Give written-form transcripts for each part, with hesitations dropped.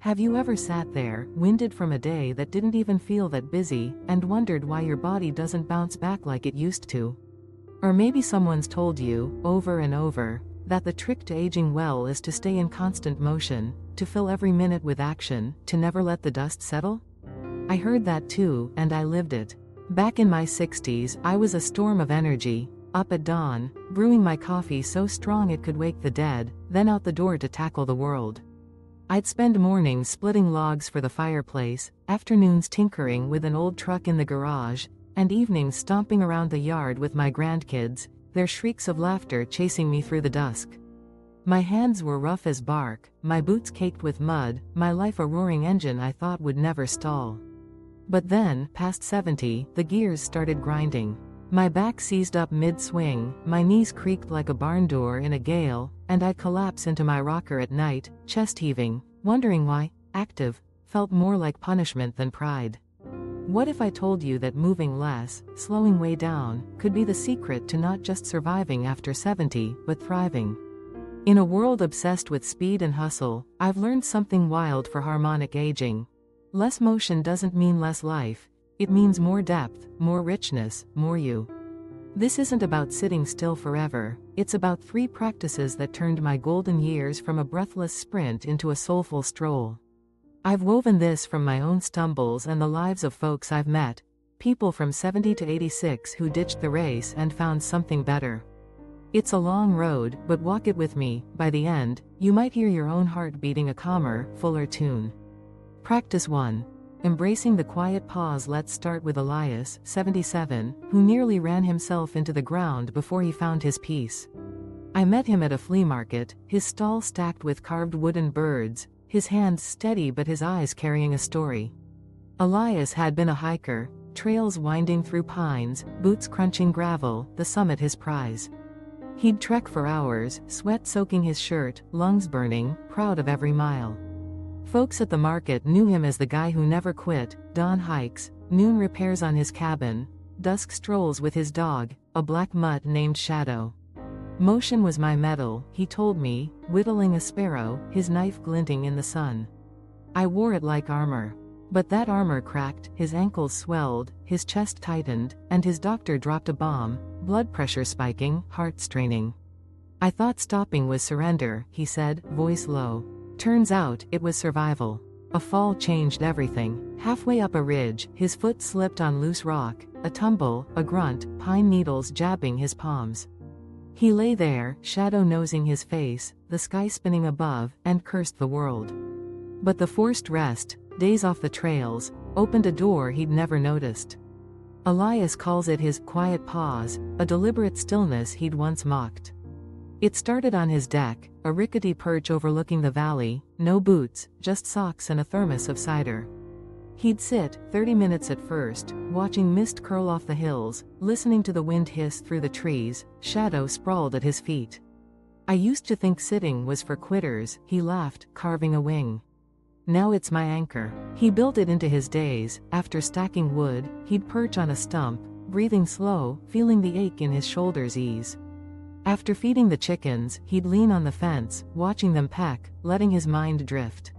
Have you ever sat there, winded from a day that didn't even feel that busy, and wondered why your body doesn't bounce back like it used to? Or maybe someone's told you, over and over, that the trick to aging well is to stay in constant motion, to fill every minute with action, to never let the dust settle? I heard that too, and I lived it. Back in my 60s, I was a storm of energy, up at dawn, brewing my coffee so strong it could wake the dead, then out the door to tackle the world. I'd spend mornings splitting logs for the fireplace, afternoons tinkering with an old truck in the garage, and evenings stomping around the yard with my grandkids, their shrieks of laughter chasing me through the dusk. My hands were rough as bark, my boots caked with mud, my life a roaring engine I thought would never stall. But then, past 70, the gears started grinding. My back seized up mid-swing, my knees creaked like a barn door in a gale, and I'd collapse into my rocker at night, chest heaving, wondering why active felt more like punishment than pride. What if I told you that moving less, slowing way down, could be the secret to not just surviving after 70, but thriving? In a world obsessed with speed and hustle, I've learned something wild for harmonic aging. Less motion doesn't mean less life. It means more depth, more richness, more you. This isn't about sitting still forever, it's about 3 practices that turned my golden years from a breathless sprint into a soulful stroll. I've woven this from my own stumbles and the lives of folks I've met, people from 70 to 86 who ditched the race and found something better. It's a long road, but walk it with me. By the end, you might hear your own heart beating a calmer, fuller tune. Practice 1. Embracing the quiet pause. Let's start with Elias, 77, who nearly ran himself into the ground before he found his peace. I met him at a flea market, his stall stacked with carved wooden birds, his hands steady but his eyes carrying a story. Elias had been a hiker, trails winding through pines, boots crunching gravel, the summit his prize. He'd trek for hours, sweat soaking his shirt, lungs burning, proud of every mile. Folks at the market knew him as the guy who never quit, dawn hikes, noon repairs on his cabin, dusk strolls with his dog, a black mutt named Shadow. Motion was my medal, he told me, whittling a sparrow, his knife glinting in the sun. I wore it like armor. But that armor cracked, his ankles swelled, his chest tightened, and his doctor dropped a bomb, blood pressure spiking, heart straining. I thought stopping was surrender, he said, voice low. Turns out, it was survival. A fall changed everything. Halfway up a ridge, his foot slipped on loose rock, a tumble, a grunt, pine needles jabbing his palms. He lay there, shadow nosing his face, the sky spinning above, and cursed the world. But the forced rest, days off the trails, opened a door he'd never noticed. Elias calls it his quiet pause, a deliberate stillness he'd once mocked. It started on his deck, a rickety perch overlooking the valley, no boots, just socks and a thermos of cider. He'd sit, 30 minutes at first, watching mist curl off the hills, listening to the wind hiss through the trees, shadow sprawled at his feet. I used to think sitting was for quitters, he laughed, carving a wing. Now it's my anchor. He built it into his days. After stacking wood, he'd perch on a stump, breathing slow, feeling the ache in his shoulders ease. After feeding the chickens, he'd lean on the fence, watching them peck, letting his mind drift.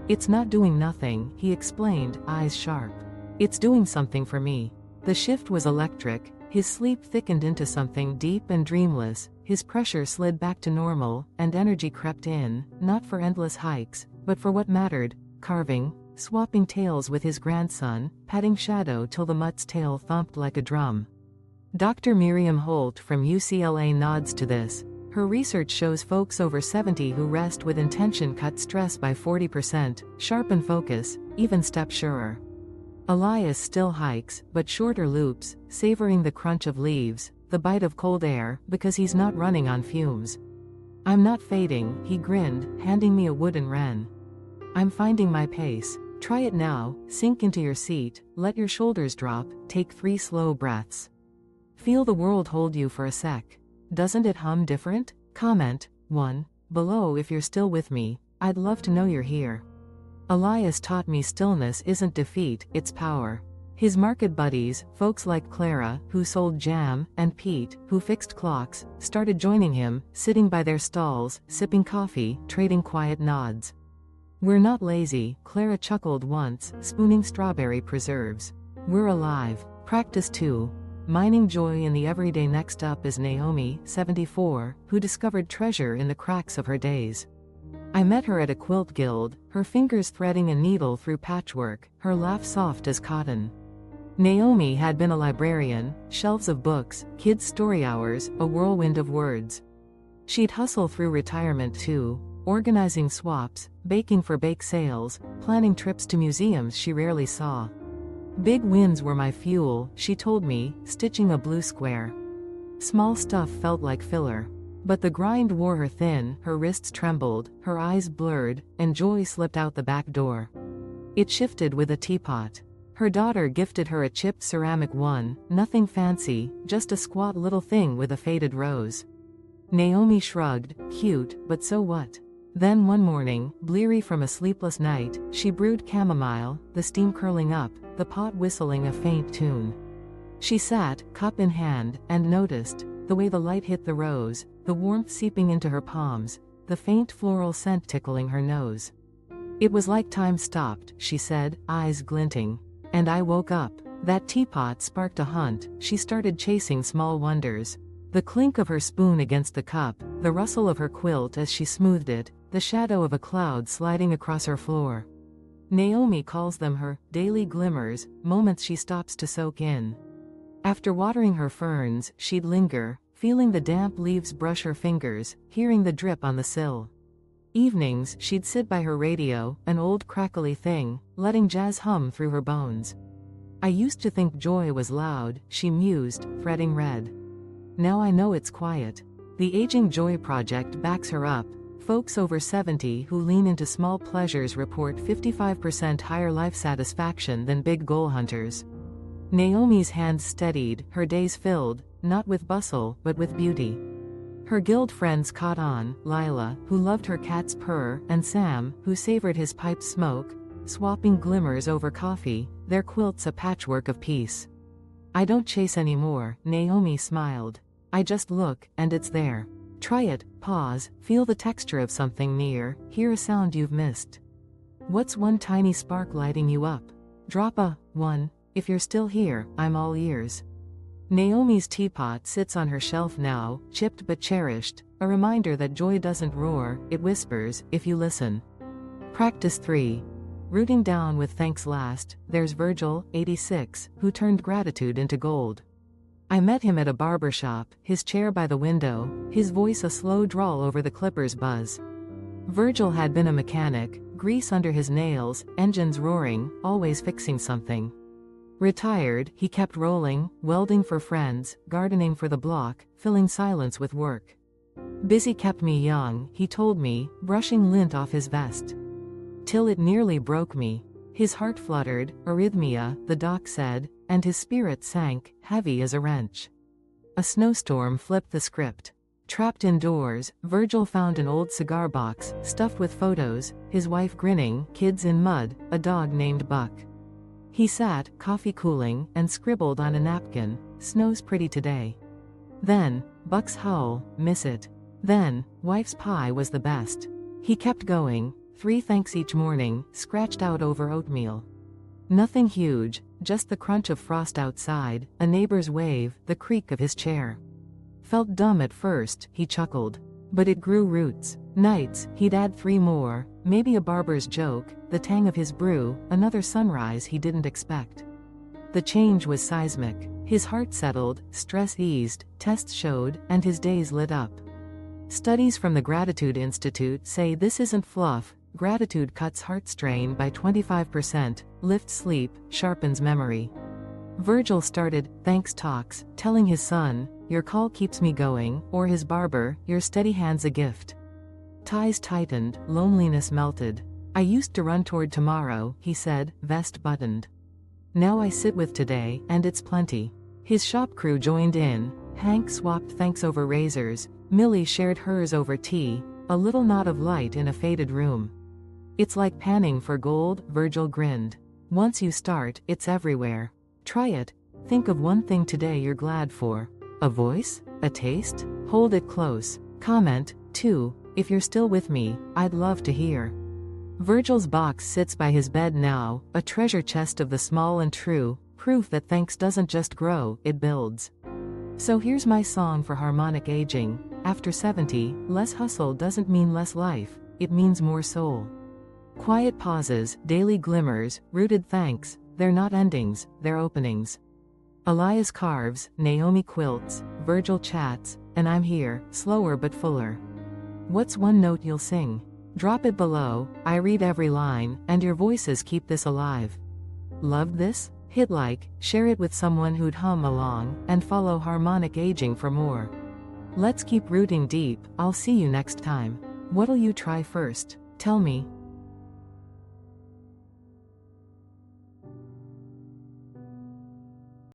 It's not doing nothing, he explained, eyes sharp. It's doing something for me. The shift was electric, his sleep thickened into something deep and dreamless, his pressure slid back to normal, and energy crept in, not for endless hikes, but for what mattered, carving, swapping tales with his grandson, patting Shadow till the mutt's tail thumped like a drum. Dr. Miriam Holt from UCLA nods to this. Her research shows folks over 70 who rest with intention cut stress by 40%, sharpen focus, even step surer. Elias still hikes, but shorter loops, savoring the crunch of leaves, the bite of cold air, because he's not running on fumes. I'm not fading, he grinned, handing me a wooden wren. I'm finding my pace. Try it now, sink into your seat, let your shoulders drop, take 3 slow breaths. Feel the world hold you for a sec. Doesn't it hum different? Comment 1 below if you're still with me. I'd love to know you're here. Elias taught me stillness isn't defeat, it's power. His market buddies, folks like Clara, who sold jam, and Pete, who fixed clocks, started joining him, sitting by their stalls, sipping coffee, trading quiet nods. We're not lazy, Clara chuckled once, spooning strawberry preserves. We're alive. Practice 2. Mining joy in the everyday. Next up is Naomi, 74, who discovered treasure in the cracks of her days. I met her at a quilt guild, her fingers threading a needle through patchwork, her laugh soft as cotton. Naomi had been a librarian, shelves of books, kids' story hours, a whirlwind of words. She'd hustle through retirement too, organizing swaps, baking for bake sales, planning trips to museums she rarely saw. Big wins were my fuel, she told me, stitching a blue square. Small stuff felt like filler. But the grind wore her thin, her wrists trembled, her eyes blurred, and joy slipped out the back door. It shifted with a teapot. Her daughter gifted her a chipped ceramic one, nothing fancy, just a squat little thing with a faded rose. Naomi shrugged, cute, but so what? Then one morning, bleary from a sleepless night, she brewed chamomile, the steam curling up, the pot whistling a faint tune. She sat, cup in hand, and noticed the way the light hit the rose, the warmth seeping into her palms, the faint floral scent tickling her nose. It was like time stopped, she said, eyes glinting. And I woke up. That teapot sparked a hunt, she started chasing small wonders. The clink of her spoon against the cup, the rustle of her quilt as she smoothed it, the shadow of a cloud sliding across her floor. Naomi calls them her daily glimmers, moments she stops to soak in. After watering her ferns, she'd linger, feeling the damp leaves brush her fingers, hearing the drip on the sill. Evenings, she'd sit by her radio, an old crackly thing, letting jazz hum through her bones. I used to think joy was loud, she mused, fretting red. Now I know it's quiet. The Aging Joy Project backs her up. Folks over 70 who lean into small pleasures report 55% higher life satisfaction than big goal hunters. Naomi's hands steadied, her days filled, not with bustle, but with beauty. Her guild friends caught on, Lila, who loved her cat's purr, and Sam, who savored his pipe's smoke, swapping glimmers over coffee, their quilts a patchwork of peace. I don't chase anymore, Naomi smiled. I just look, and it's there. Try it, pause, feel the texture of something near, hear a sound you've missed. What's one tiny spark lighting you up? Drop a 1. If you're still here, I'm all ears. Naomi's teapot sits on her shelf now, chipped but cherished, a reminder that joy doesn't roar, it whispers, if you listen. Practice 3. Rooting down with thanks. Last, there's Virgil, 86, who turned gratitude into gold. I met him at a barber shop, his chair by the window, his voice a slow drawl over the clipper's buzz. Virgil had been a mechanic, grease under his nails, engines roaring, always fixing something. Retired, he kept rolling, welding for friends, gardening for the block, filling silence with work. Busy kept me young, he told me, brushing lint off his vest. Till it nearly broke me. His heart fluttered, arrhythmia, the doc said, and his spirit sank, heavy as a wrench. A snowstorm flipped the script. Trapped indoors, Virgil found an old cigar box, stuffed with photos, his wife grinning, kids in mud, a dog named Buck. He sat, coffee cooling, and scribbled on a napkin, "Snow's pretty today." Then, Buck's howl, miss it. Then, wife's pie was the best. He kept going, 3 thanks each morning, scratched out over oatmeal. Nothing huge, just the crunch of frost outside, a neighbor's wave, the creak of his chair. Felt dumb at first, he chuckled. But it grew roots. Nights, he'd add 3 more, maybe a barber's joke, the tang of his brew, another sunrise he didn't expect. The change was seismic. His heart settled, stress eased, tests showed, and his days lit up. Studies from the Gratitude Institute say this isn't fluff. Gratitude cuts heart strain by 25%, lifts sleep, sharpens memory. Virgil started thanks talks, telling his son, "Your call keeps me going," or his barber, "Your steady hand's a gift." Ties tightened, loneliness melted. I used to run toward tomorrow, he said, vest buttoned. Now I sit with today, and it's plenty. His shop crew joined in. Hank swapped thanks over razors, Millie shared hers over tea, a little knot of light in a faded room. It's like panning for gold, Virgil grinned. Once you start, it's everywhere. Try it. Think of one thing today you're glad for. A voice? A taste? Hold it close. Comment, too. If you're still with me, I'd love to hear. Virgil's box sits by his bed now, a treasure chest of the small and true, proof that thanks doesn't just grow, it builds. So here's my song for harmonic aging. After 70, less hustle doesn't mean less life, it means more soul. Quiet pauses, daily glimmers, rooted thanks, they're not endings, they're openings. Elias carves, Naomi quilts, Virgil chats, and I'm here, slower but fuller. What's one note you'll sing? Drop it below, I read every line, and your voices keep this alive. Loved this? Hit like, share it with someone who'd hum along, and follow Harmonic Aging for more. Let's keep rooting deep. I'll see you next time. What'll you try first? Tell me.